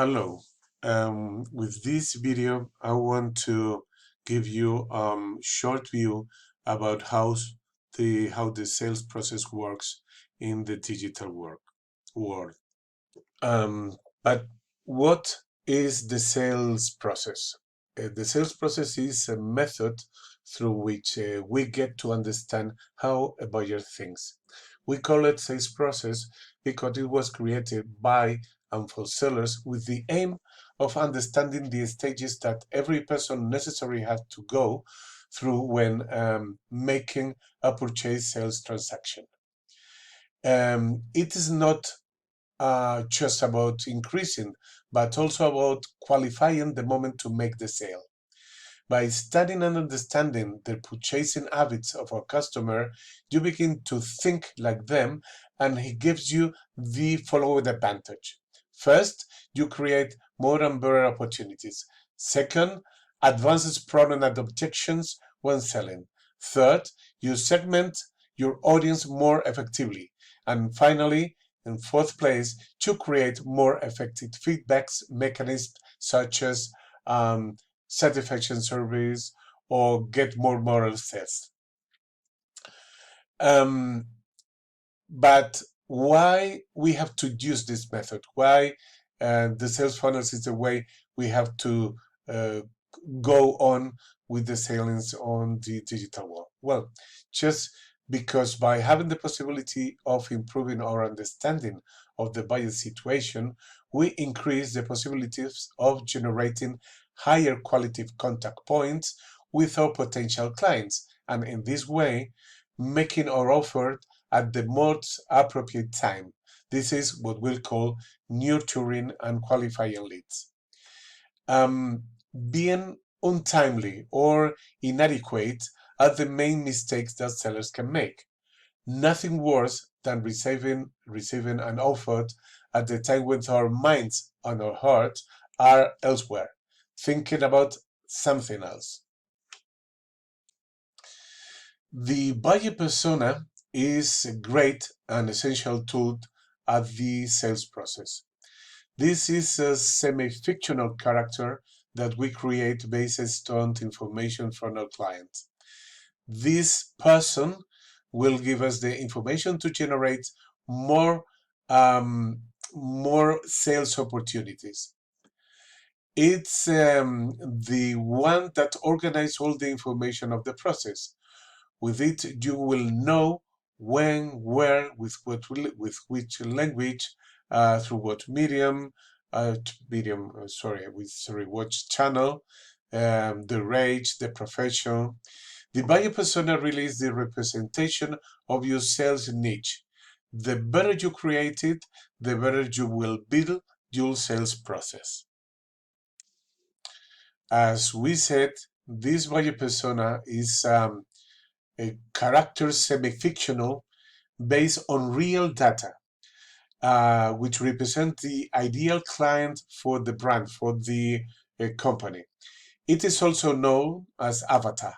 Hello. With this video, I want to give you a short view about how the sales process works in the digital world. But what is the sales process? The sales process is a method through which we get to understand how a buyer thinks. We call it sales process because it was created by and for sellers with the aim of understanding the stages that every person necessarily has to go through when making a purchase sales transaction. It is not just about increasing, but also about qualifying the moment to make the sale. By studying and understanding the purchasing habits of our customer, you begin to think like them, and he gives you the following advantage. First, you create more and better opportunities. Second, advances problem and objections when selling. Third, you segment your audience more effectively. And finally, in fourth place, to create more effective feedbacks mechanisms such as satisfaction surveys or get more moral tests. But why we have to use this method? Why the sales funnels is the way we have to go on with the sales on the digital world? Well, just because by having the possibility of improving our understanding of the buyer situation, we increase the possibilities of generating higher quality contact points with our potential clients, and in this way, making our offer at the most appropriate time. This is what we'll call nurturing and qualifying leads. Being untimely or inadequate are the main mistakes that sellers can make. Nothing worse than receiving an offer at the time when our minds and our hearts are elsewhere, thinking about something else. The buyer persona is a great and essential tool at the sales process. This is a semi-fictional character that we create based on information from our client. This person will give us the information to generate more sales opportunities. It's the one that organizes all the information of the process. With it, you will know when, where, with which language, through what medium, which channel, the rate, the profession. The buyer persona really is the representation of your sales niche. The better you create it, the better you will build your sales process. As we said, this buyer persona is a character semi-fictional based on real data, which represent the ideal client for the brand, for the company. It is also known as avatar.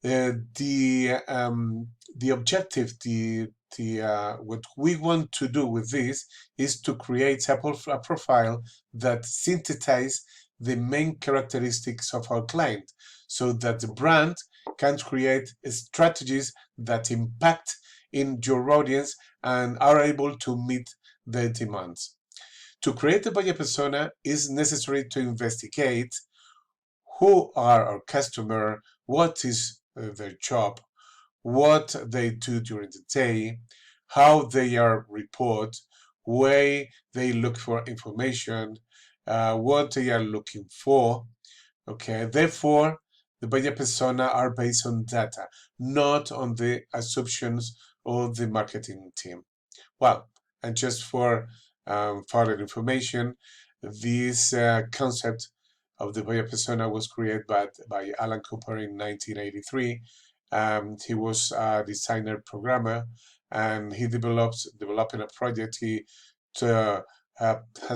The objective, what we want to do with this is to create a profile that synthesizes the main characteristics of our client, so that the brand can create strategies that impact in your audience and are able to meet their demands. To create a buyer persona, is necessary to investigate who are our customer, what is their job, what they do during the day, how they are report, where they look for information, what they are looking for. Okay, therefore, the buyer persona are based on data, not on the assumptions of the marketing team. Well, and just for further information, this concept of the buyer persona was created by Alan Cooper in 1983. He was a designer programmer, and he developing a project. He has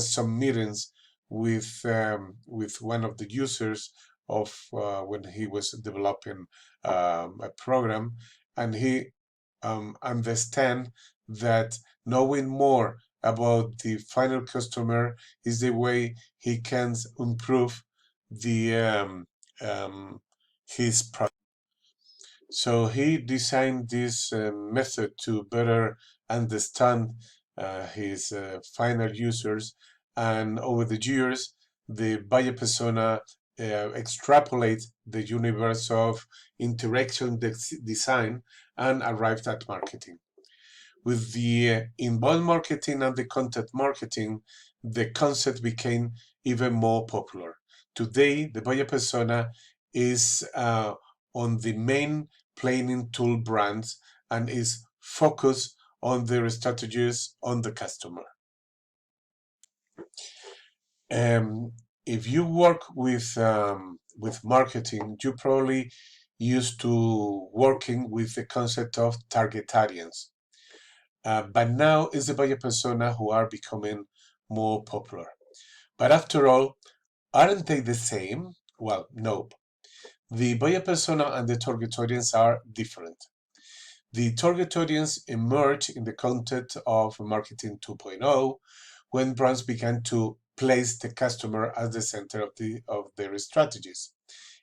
some meetings with one of the users of when he was developing a program, and he understand that knowing more about the final customer is the way he can improve the his product. So he designed this method to better understand his final users, and over the years, the buyer persona extrapolate the universe of interaction design and arrived at marketing. With the inbound marketing and the content marketing, the concept became even more popular. Today, the buyer persona is on the main planning tool brands and is focused on their strategies on the customer. Um, if you work with marketing, you probably used to working with the concept of target audience. But now it's the buyer persona who are becoming more popular. But after all, aren't they the same? Well, nope. The buyer persona and the target audience are different. The target audience emerged in the context of Marketing 2.0 when brands began to place the customer at the center of their strategies.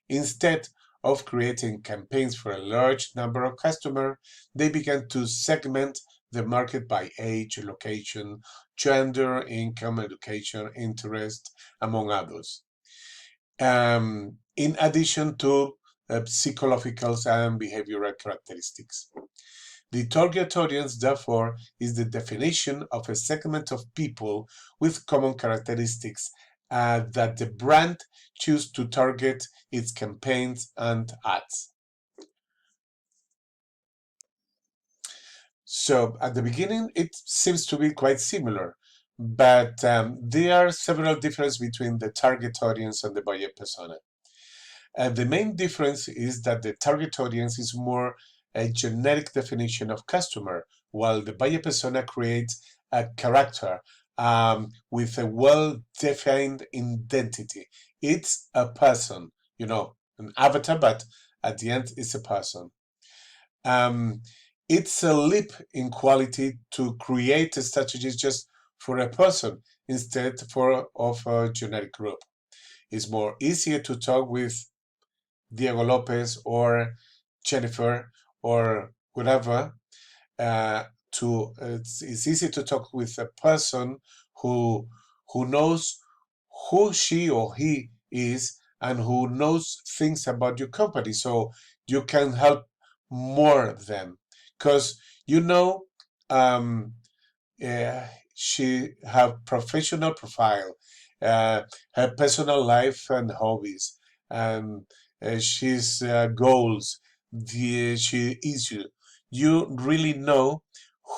Instead of creating campaigns for a large number of customers, they began to segment the market by age, location, gender, income, education, interest, among others. In addition to psychological and behavioral characteristics. The target audience, therefore, is the definition of a segment of people with common characteristics that the brand chooses to target its campaigns and ads. So at the beginning, it seems to be quite similar, but there are several differences between the target audience and the buyer persona. The main difference is that the target audience is more a generic definition of customer, while the buyer persona creates a character with a well-defined identity. It's a person, an avatar, but at the end, it's a person. Um, it's a leap in quality to create a strategy just for a person instead of a generic group. It's more easier to talk with Diego Lopez or Jennifer or whatever. It's easy to talk with a person who knows who she or he is and who knows things about your company, so you can help more them because you know um, she have professional profile, uh, her personal life and hobbies, and she's goals. She is you. You really know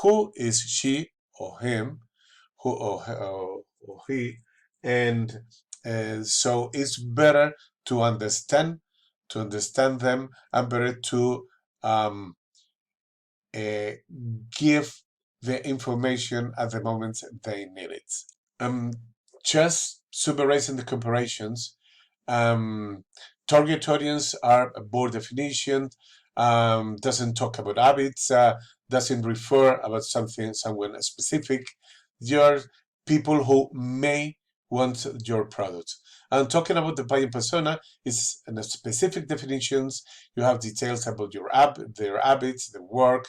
who is she or him, who or he, and so it's better to understand them, and better to um, uh, give the information at the moment they need it. Um, just summarizing the comparisons, um, target audience are a board definition, doesn't talk about habits, doesn't refer about someone specific. You're people who may want your product. And talking about the buyer persona is in a specific definitions. You have details about their habits, the work.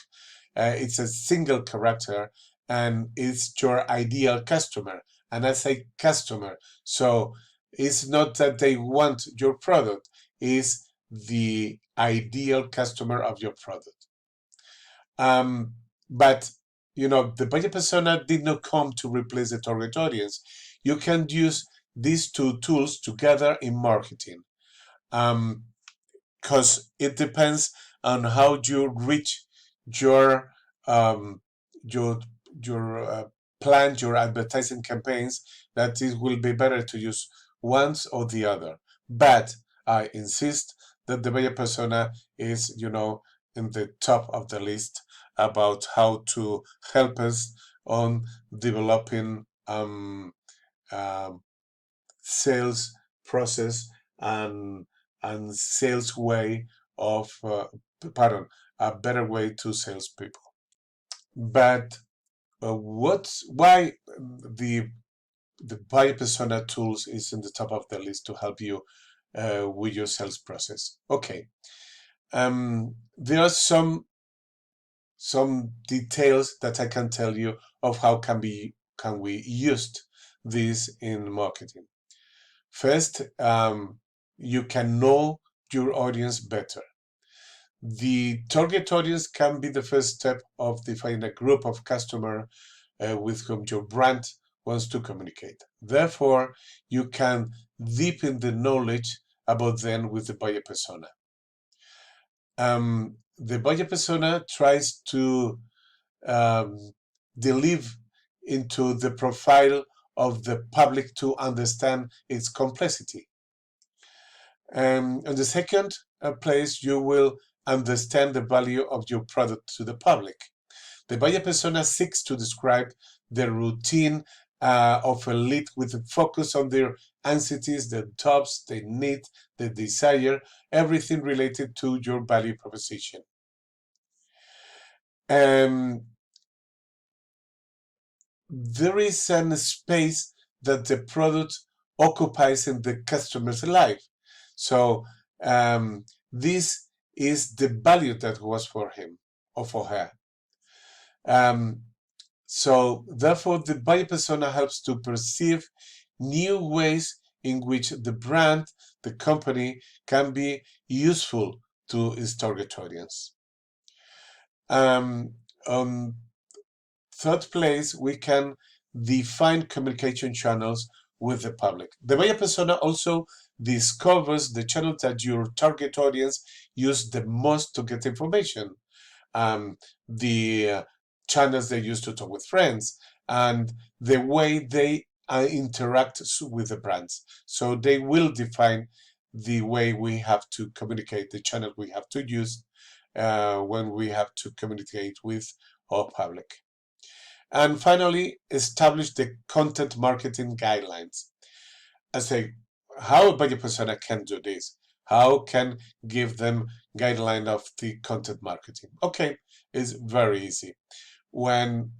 It's a single character, and it's your ideal customer. And I say customer, so it's not that they want your product, it's the ideal customer of your product. But the buyer persona did not come to replace the target audience. You can use these two tools together in marketing. Because it depends on how you reach your um, your plan, your advertising campaigns, that it will be better to use one or the other. But I insist that the buyer persona is, in the top of the list about how to help us on developing um, sales process and sales way of pardon, a better way to salespeople. But why the buyer persona tools is in the top of the list to help you with your sales process. Okay, there are some details that I can tell you of how can we use this in marketing. First, you can know your audience better. The target audience can be the first step of defining a group of customer with whom your brand wants to communicate. Therefore, you can deepen the knowledge about them with the buyer persona. The buyer persona tries to um, deliver into the profile of the public to understand its complexity. On the second place, you will understand the value of your product to the public. The buyer persona seeks to describe the routine of a lead with a focus on their anxieties, their tops, their need, their desire, everything related to your value proposition. There is a space that the product occupies in the customer's life. So this is the value that was for him or for her. So therefore, the buyer persona helps to perceive new ways in which the brand, the company, can be useful to its target audience. On third place, we can define communication channels with the public. The buyer persona also discovers the channel that your target audience use the most to get information. The channels they use to talk with friends and the way they interact with the brands. So they will define the way we have to communicate, the channel we have to use when we have to communicate with our public. And finally, establish the content marketing guidelines. I say, how a buyer persona can do this? How can give them guideline of the content marketing? Okay, it's very easy. When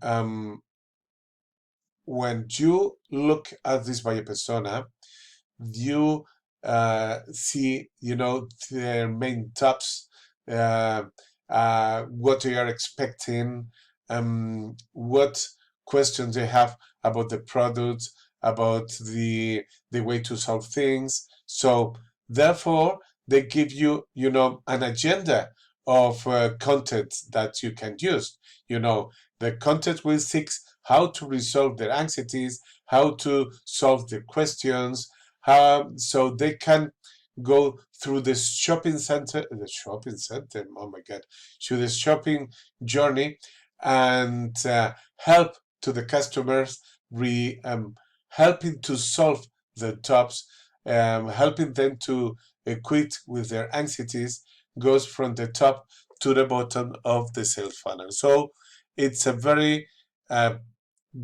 you look at this buyer persona, you see, their main tops, what they are expecting, what questions they have about the product, about the way to solve things. So therefore, they give you, an agenda of content that you can use. The content will seek how to resolve their anxieties, how to solve the questions, so they can go through the shopping center, oh my God, through the shopping journey and help to the customers, helping to solve the tops, helping them to quit with their anxieties, goes from the top to the bottom of the sales funnel. So it's a very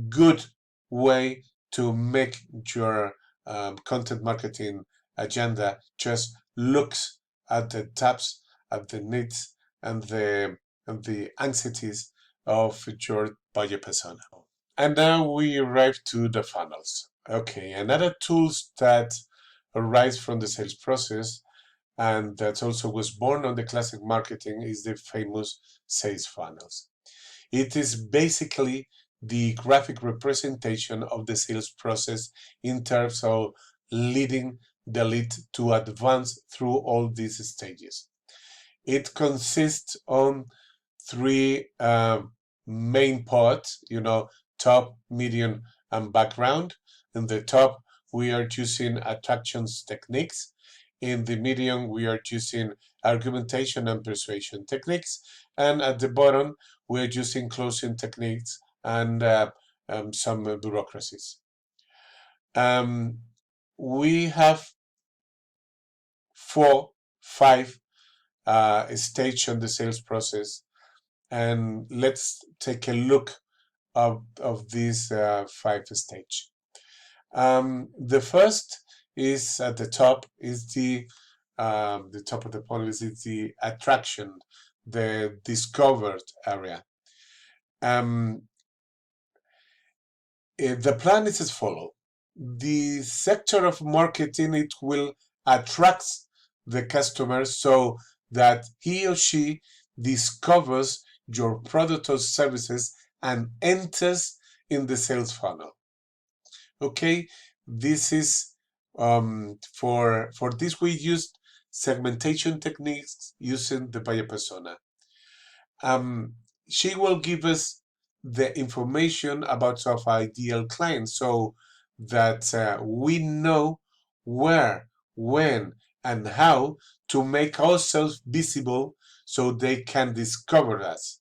good way to make your content marketing agenda. Just looks at the tabs, at the needs and the anxieties of your buyer persona. And now we arrive to the funnels. Okay, another tools that arise from the sales process and that also was born on the classic marketing is the famous sales funnels. It is basically the graphic representation of the sales process in terms of leading the lead to advance through all these stages. It consists on three main parts, top, medium, and background. In the top, we are using attractions techniques. In the medium, we are using argumentation and persuasion techniques. And at the bottom, we are using closing techniques and some bureaucracies. We have 5 stages on the sales process, and let's take a look of these 5 stages. The first is at the top, is the top of the funnel is the attraction, the discovered area. The plan is as follows. The sector of marketing, it will attract the customer so that he or she discovers your product or services and enters in the sales funnel. Okay, this is for this we used segmentation techniques using the buyer persona. um, she will give us the information about our ideal client so that we know where, when, and how to make ourselves visible so they can discover us.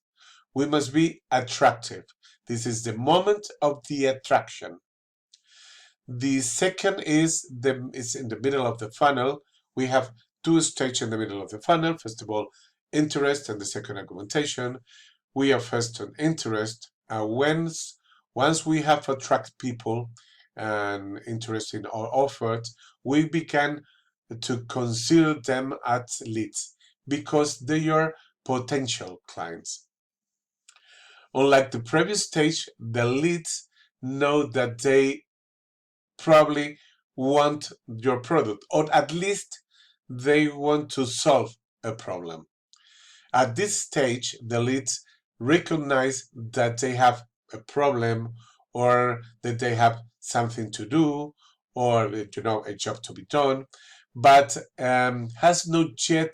We must be attractive. This is the moment of the attraction. The second is in the middle of the funnel. We have two stages in the middle of the funnel. First of all, interest, and the second, argumentation. We are first on interest. Once we have attract people and interest in our offer, we begin to consider them as leads because they are potential clients. Unlike the previous stage, the leads know that they probably want your product, or at least they want to solve a problem. At this stage, the leads recognize that they have a problem or that they have something to do or a job to be done, but has not yet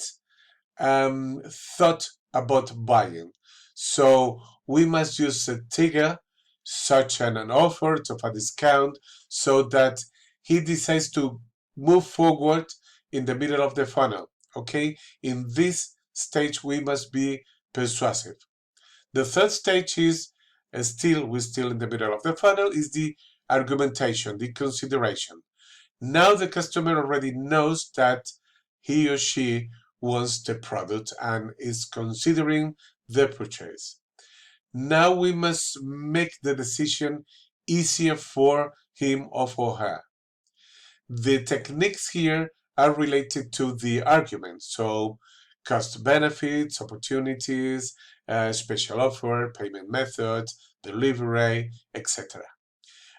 thought about buying. So we must use a trigger, such as an offer of a discount, so that he decides to move forward in the middle of the funnel. Okay, in this stage we must be persuasive. The third stage is we're still in the middle of the funnel, is the argumentation, the consideration. Now the customer already knows that he or she wants the product and is considering the purchase. Now we must make the decision easier for him or for her. The techniques here are related to the argument, so cost benefits, opportunities, special offer, payment method, delivery, etc.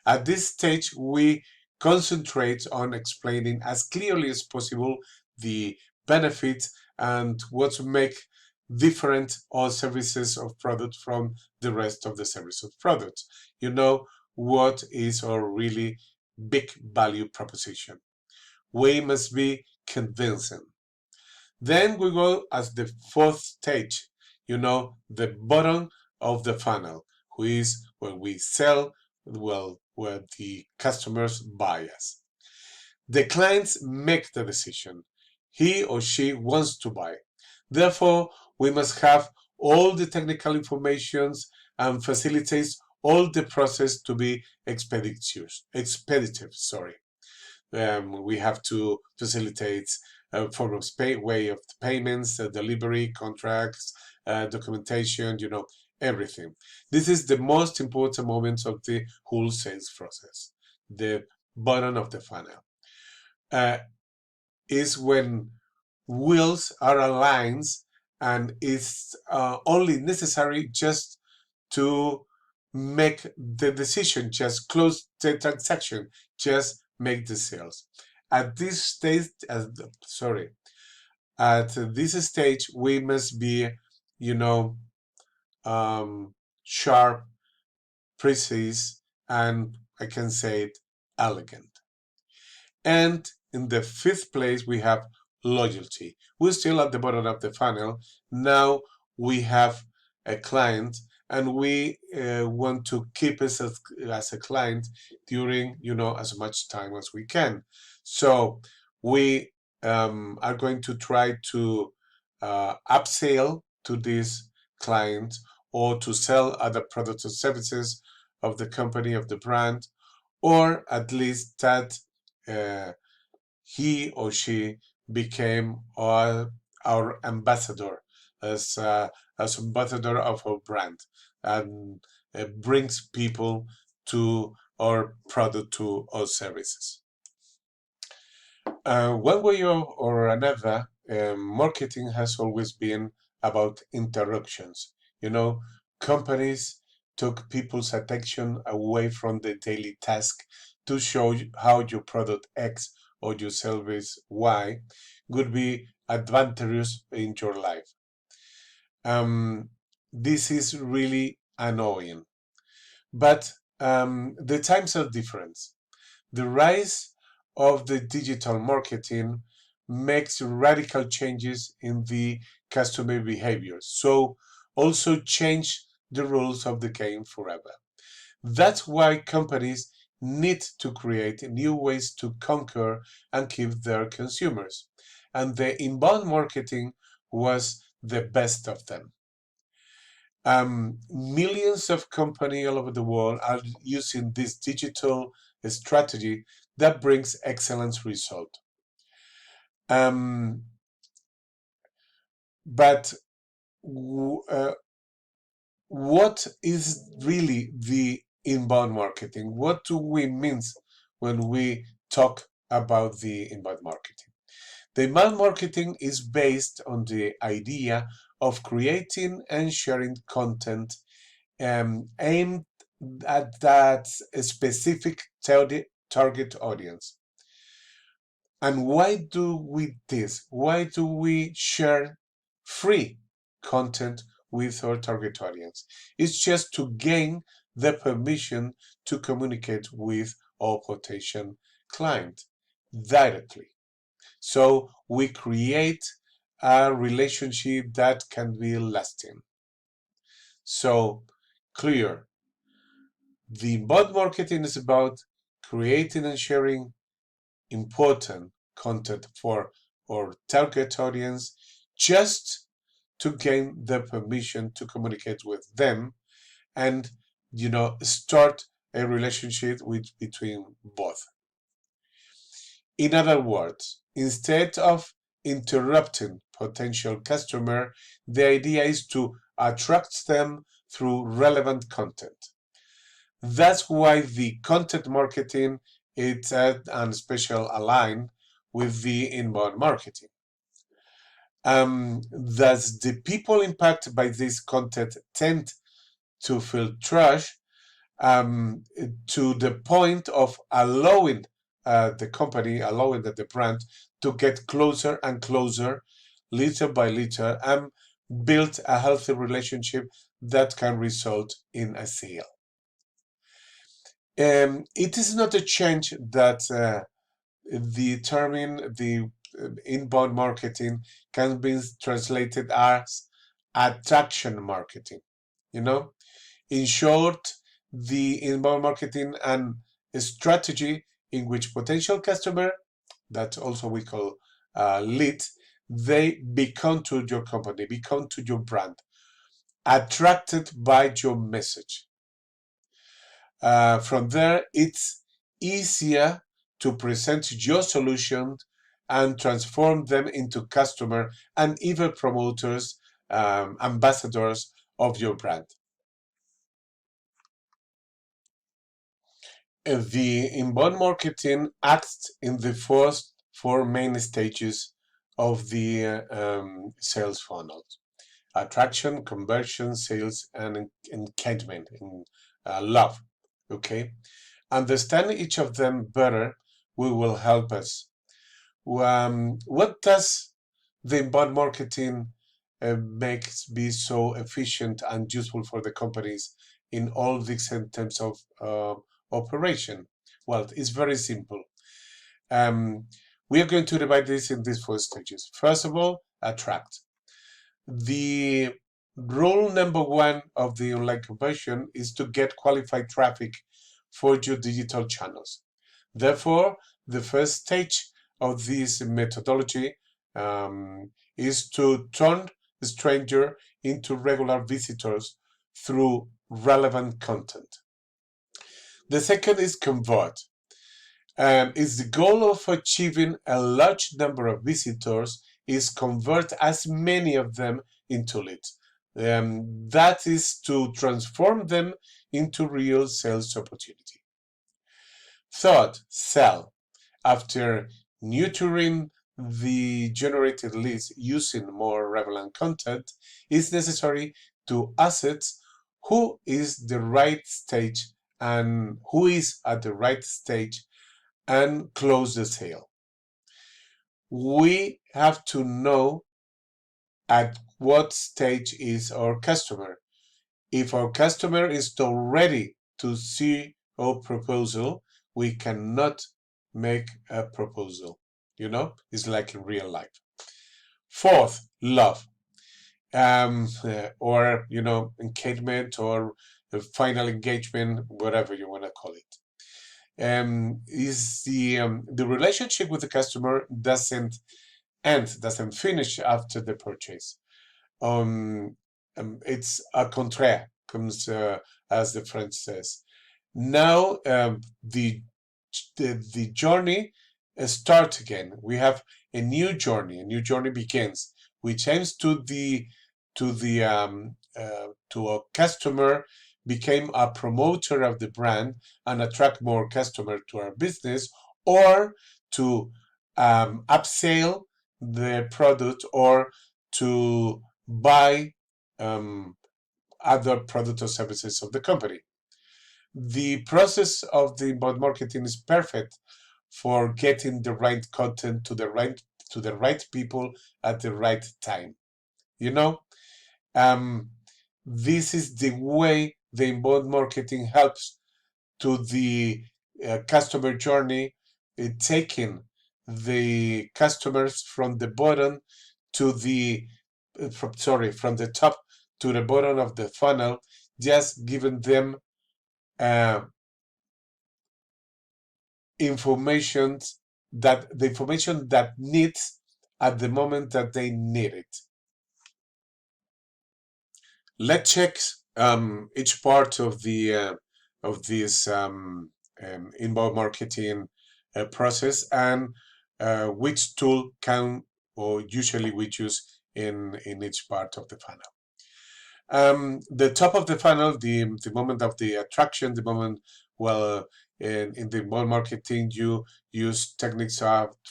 At this stage, we concentrate on explaining as clearly as possible the benefits and what make different all services of product from the rest of the service of products. You know what is our really big value proposition. We must be convincing. Then we go as the fourth stage, the bottom of the funnel, who is when we sell, well, where the customers buy us. The clients make the decision. He or she wants to buy. Therefore, we must have all the technical informations and facilitates all the process to be expeditive, sorry. We have to facilitate form of way of payments, delivery, contracts, documentation, everything. This is the most important moment of the whole sales process. The bottom of the funnel is when wheels are aligned and it's only necessary just to make the decision, just close the transaction, just make the sales. At this stage, at this stage, we must be, sharp, precise, and I can say it, elegant. And in the fifth place, we have loyalty. We're still at the bottom of the funnel. Now we have a client and we want to keep us as a client during, as much time as we can. So we are going to try to upsell to this client or to sell other products or services of the company, of the brand, or at least that uh, he or she became our ambassador as ambassador of our brand and brings people to our product, to our services. One way or another, marketing has always been about interruptions. Companies took people's attention away from the daily task to show how your product X or your service Y would be advantageous in your life. This is really annoying, but the times are different. The rise of the digital marketing makes radical changes in the customer behavior, so also change the rules of the game forever. That's why companies need to create new ways to conquer and keep their consumers. And the inbound marketing was the best of them. Millions of companies all over the world are using this digital strategy that brings excellent result. Um, but what is really the inbound marketing? What do we mean when we talk about the inbound marketing? The inbound marketing is based on the idea of creating and sharing content aimed at that specific target audience. And why do we this? Why do we share free content with our target audience? It's just to gain the permission to communicate with our potential client directly. So we create a relationship that can be lasting. So clear. The inbound marketing is about creating and sharing important content for our target audience just to gain the permission to communicate with them and start a relationship between both. In other words, instead of interrupting potential customer, the idea is to attract them through relevant content. That's why the content marketing is and special aligned with the inbound marketing. Thus, the people impacted by this content tend to feel trash to the point of allowing the company, allowing the brand to get closer and closer, little by little, and build a healthy relationship that can result in a sale. It is not a change that determine the inbound marketing can be translated as attraction marketing. In short, the inbound marketing and a strategy in which potential customer, that also we call leads, they become to your company, become to your brand, attracted by your message. From there, it's easier to present your solution and transform them into customer and even promoters, ambassadors of your brand. The inbound marketing acts in the first four main stages of the sales funnel: attraction, conversion, sales, and engagement, in love. Okay, understanding each of them better will help us. What does the inbound marketing makes be so efficient and useful for the companies in all these terms of operation? Well, it's very simple. We are going to divide this in these four stages. First of all, attract. The rule number one of the online conversion is to get qualified traffic for your digital channels. Therefore, the first stage of this methodology is to turn the stranger into regular visitors through relevant content. The second is convert. Is the goal of achieving a large number of visitors is convert as many of them into leads. That is to transform them into real sales opportunity. Third, sell. After nurturing the generated leads using more relevant content, it's necessary to assets who is the right stage and who is at the right stage and close the sale. We have to know at what stage is our customer. If our customer is not ready to see our proposal, we cannot make a proposal. It's like in real life. Fourth, love. Or engagement, or final engagement, whatever you want to call it. Is the relationship with the customer doesn't finish after the purchase. It's a contraire, comes as the French says. Now the journey starts again. We have a new journey. A new journey begins, which aims to a customer, became a promoter of the brand and attract more customers to our business, or to upsell the product, or to buy other products or services of the company. The process of the inbound marketing is perfect for getting the right content to the right people at the right time. This is the way the inbound marketing helps to the customer journey, taking the customers from the bottom to from the top to the bottom of the funnel, just giving them uh, the information that needs at the moment that they need it. Let's check each part of this inbound marketing process, and which tool can or usually we choose in each part of the funnel. The top of the funnel, the moment of the attraction, the moment, well, in the inbound marketing, you use techniques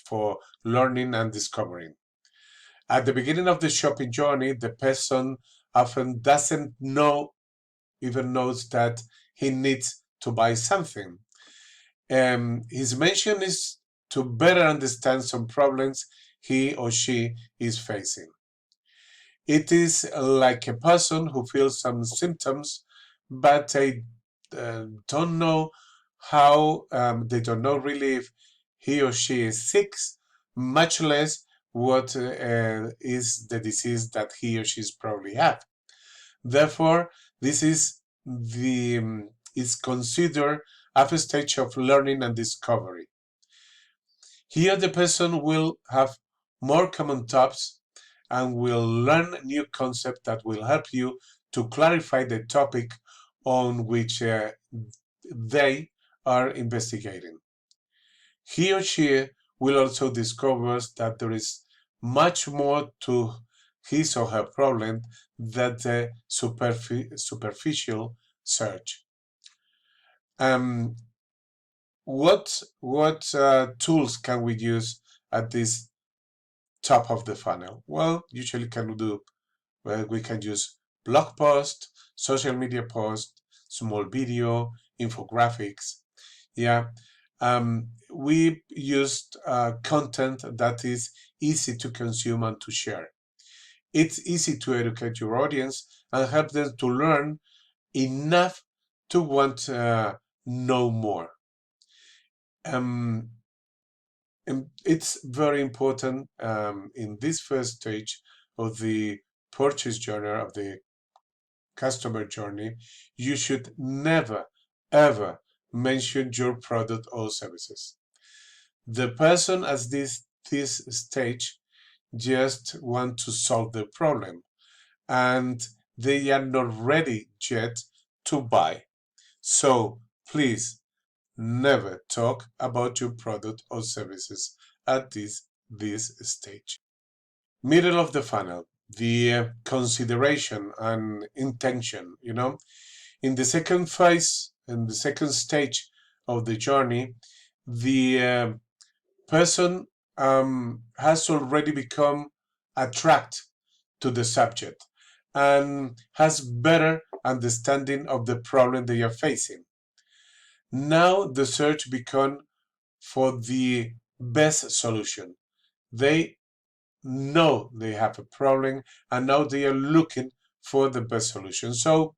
for learning and discovering. At the beginning of the shopping journey, the person often doesn't even knows that he needs to buy something. His mission is to better understand some problems he or she is facing. It is like a person who feels some symptoms, but they don't know how, they don't know really if he or she is sick, much less what is the disease that he or she probably have. Therefore, this is considered a stage of learning and discovery. Here, the person will have more common topics and will learn new concepts that will help you to clarify the topic on which they are investigating. He or she will also discover that there is much more to his or her problem than the superficial search. What tools can we use at this top of the funnel? Well, usually we can use blog post, social media post, small video, infographics. Yeah, we used content that is easy to consume and to share. It's easy to educate your audience and help them to learn enough to want to know more. And it's very important in this first stage of the purchase journey, of the customer journey. You should never, ever mention your product or services. The person at this stage just want to solve the problem, and they are not ready yet to buy. So please never talk about your product or services at this stage. Middle of the funnel, the consideration and intention. In the second phase, in the second stage of the journey, the person has already become attracted to the subject and has better understanding of the problem they are facing. Now the search becomes for the best solution. They know they have a problem and now they are looking for the best solution. So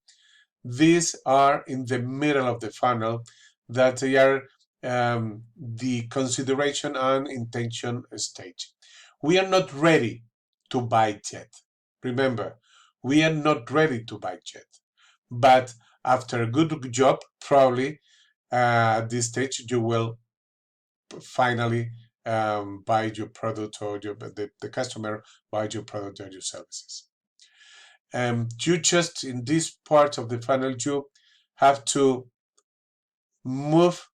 these are in the middle of the funnel, that they are the consideration and intention stage. We are not ready to buy yet. Remember, we are not ready to buy yet. But after a good job, probably at this stage, you will finally buy your product, or the customer buy your product or your services. You just, in this part of the funnel, you have to move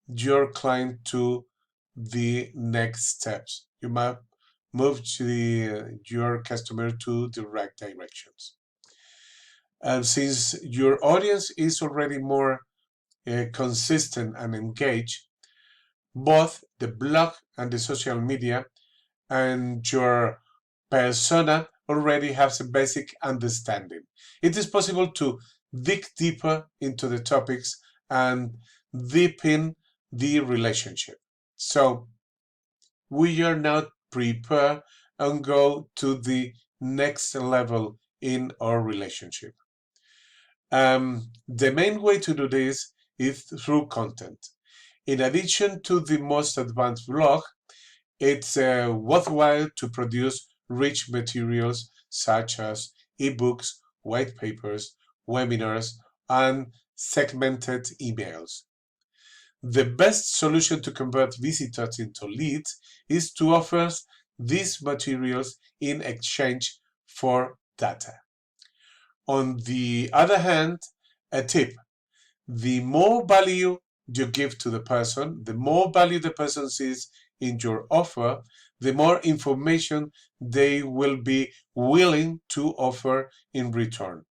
your client to the next steps. You might move your customer to the right directions. And since your audience is already more consistent and engaged, both the blog and the social media and your persona already has a basic understanding. It is possible to dig deeper into the topics and deepen the relationship. So we are now prepared and go to the next level in our relationship. The main way to do this is through content. In addition to the most advanced blog, it's worthwhile to produce rich materials such as ebooks, white papers, webinars, and segmented emails. The best solution to convert visitors into leads is to offer these materials in exchange for data. On the other hand, a tip: the more value you give to the person, the more value the person sees in your offer, the more information they will be willing to offer in return.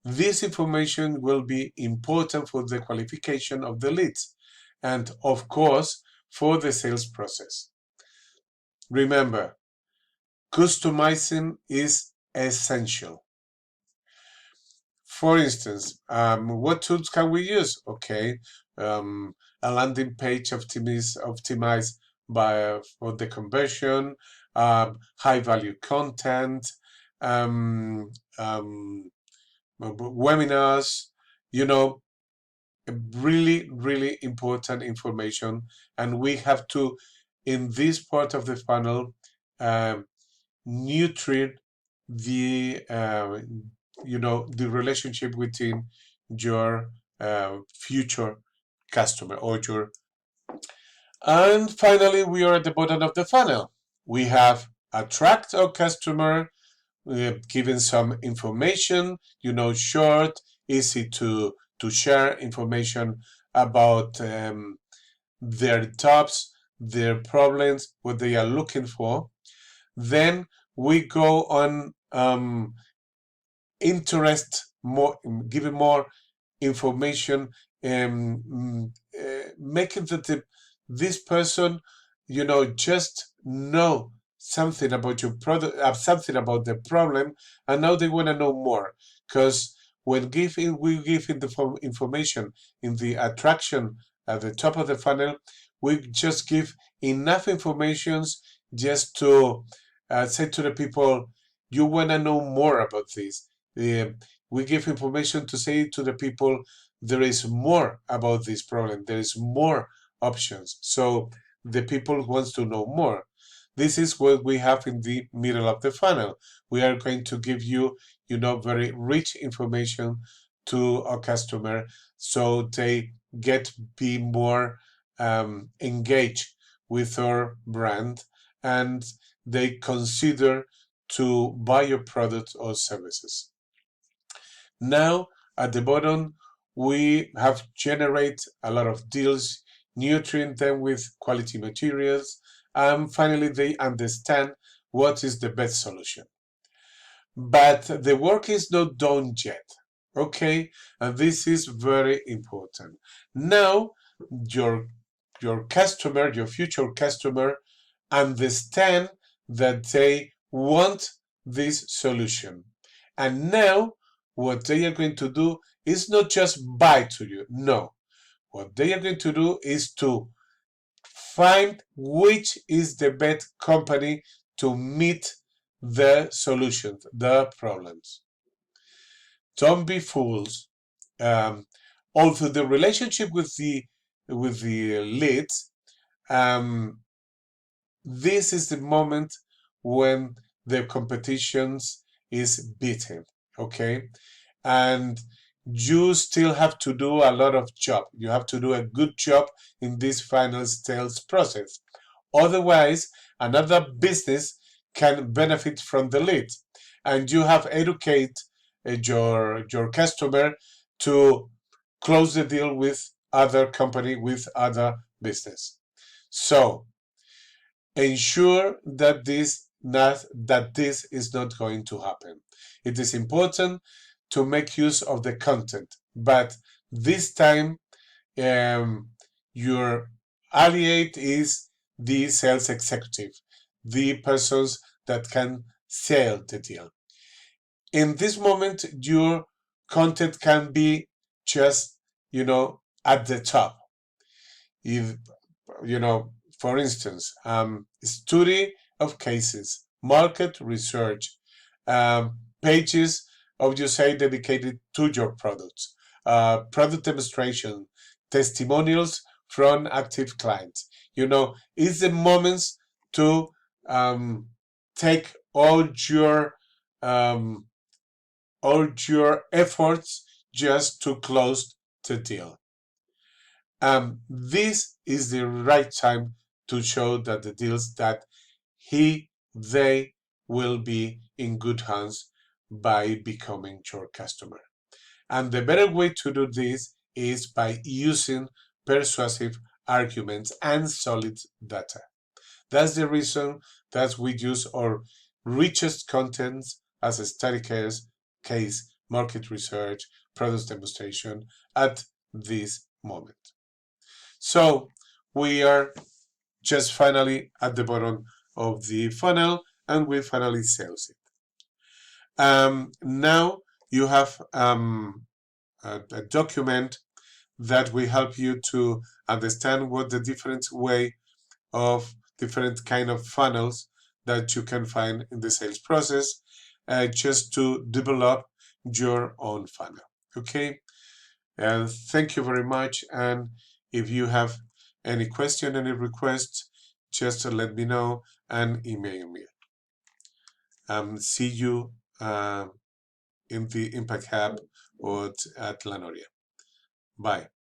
This information will be important for the qualification of the leads and, of course, for the sales process. Remember, customizing is essential. For instance, what tools can we use? Okay, a landing page optimized for the conversion, high value content, webinars, really important information. And we have to, in this part of the funnel, nurture the the relationship within your future customer or your. And finally, we are at the bottom of the funnel. We have attract our customer, given some information, short, easy to share information about their tops, their problems, what they are looking for. Then we go on giving more information, making that this person, just know something about your product, something about the problem, and now they want to know more. Because when we give the information in the attraction at the top of the funnel, we just give enough information just to say to the people, you want to know more about this. We give information to say to the people, there is more about this problem, there is more options. So the people wants to know more. This is what we have in the middle of the funnel. We are going to give you, very rich information to our customer, so they be more engaged with our brand, and they consider to buy your product or services. Now, at the bottom, we have generate a lot of deals, nurturing them with quality materials, and finally, they understand what is the best solution. But the work is not done yet, okay? And this is very important. Now, your customer, your future customer, understand that they want this solution. And now what they are going to do is not just buy to you. No. What they are going to do is to find which is the best company to meet the solutions, the problems. Don't be fools. Um, Although the relationship with the leads, um, this is the moment when the competitions is beaten. Okay, and you still have to do a lot of job. You have to do a good job in this final sales process. Otherwise, another business can benefit from the lead, and you have educate your customer to close the deal with other company, with other business. So ensure that this is not going to happen. It is important to make use of the content, but this time your alliate is the sales executive, the persons that can sell the deal. In this moment, your content can be just, at the top. If for instance, study of cases, market research, pages of you say dedicated to your products, product demonstration, testimonials from active clients. It's the moments to take um, all your efforts just to close the deal. This is the right time to show that the deals that they will be in good hands by becoming your customer. And the better way to do this is by using persuasive arguments and solid data. That's the reason that we use our richest contents as a study case, market research, product demonstration at this moment. So we are just finally at the bottom of the funnel and we finally sales it. Now you have a document that will help you to understand what the different way of different kind of funnels that you can find in the sales process, just to develop your own funnel. Okay, and thank you very much. And if you have any question, any requests, just let me know and email me. See you in the Impact Hub or at La Noria. Bye.